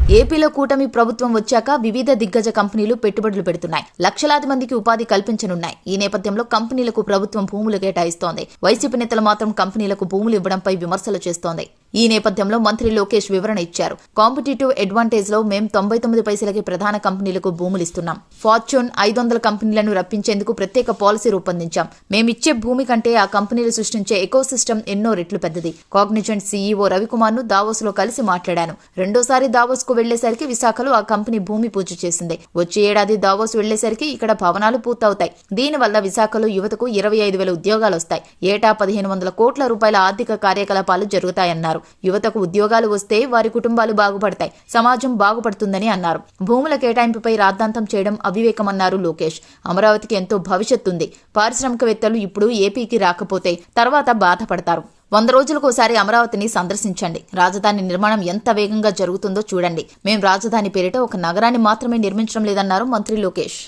ఏపీలో కూటమి ప్రభుత్వం వచ్చాక వివిధ దిగ్గజ కంపెనీలు పెట్టుబడులు పెడుతున్నాయి. లక్షలాది మందికి ఉపాధి కల్పించనున్నాయి. ఈ నేపథ్యంలో కంపెనీలకు ప్రభుత్వం భూములు కేటాయిస్తోంది. వైసీపీ నేతలు మాత్రం కంపెనీలకు భూములు ఇవ్వడంపై విమర్శలు చేస్తోంది. ఈ నేపథ్యంలో మంత్రి లోకేష్ వివరణ ఇచ్చారు. కాంపిటేటివ్ అడ్వాంటేజ్ లో మేం 99 పైసలకి ప్రధాన కంపెనీలకు భూములు ఇస్తున్నాం. ఫార్చ్యూన్ 500 కంపెనీలను రప్పించేందుకు ప్రత్యేక పాలసీ రూపొందించాం. మేమిచ్చే భూమి కంటే ఆ కంపెనీలు సృష్టించే ఎకోసిస్టమ్ ఎన్నో రెట్లు పెద్దది. కాగ్నిజెంట్ సీఈఓ రవికుమార్ ను దావోస్ లో కలిసి మాట్లాడాను. రెండోసారి దావోస్ కు వెళ్లేసరికి విశాఖలో ఆ కంపెనీ భూమి పూజ చేసింది. వచ్చే ఏడాది దావోస్ వెళ్లేసరికి ఇక్కడ భవనాలు పూర్తవుతాయి. దీనివల్ల విశాఖలో యువతకు 25,000 ఉద్యోగాలు వస్తాయి. ఏటా 1,500 కోట్ల రూపాయల ఆర్థిక కార్యకలాపాలు జరుగుతాయన్నారు. యువతకు ఉద్యోగాలు వస్తే వారి కుటుంబాలు బాగుపడతాయి, సమాజం బాగుపడుతుందని అన్నారు. భూముల కేటాయింపుపై రాద్ధాంతం చేయడం అవివేకమన్నారు లోకేష్. అమరావతికి ఎంతో భవిష్యత్తుంది. పారిశ్రామికవేత్తలు ఇప్పుడు ఏపీకి రాకపోతే తర్వాత బాధపడతారు. 100 రోజులకోసారి అమరావతిని సందర్శించండి. రాజధాని నిర్మాణం ఎంత వేగంగా జరుగుతుందో చూడండి. మేం రాజధాని పేరిట ఒక నగరాన్ని మాత్రమే నిర్మించడం లేదన్నారు మంత్రి లోకేష్.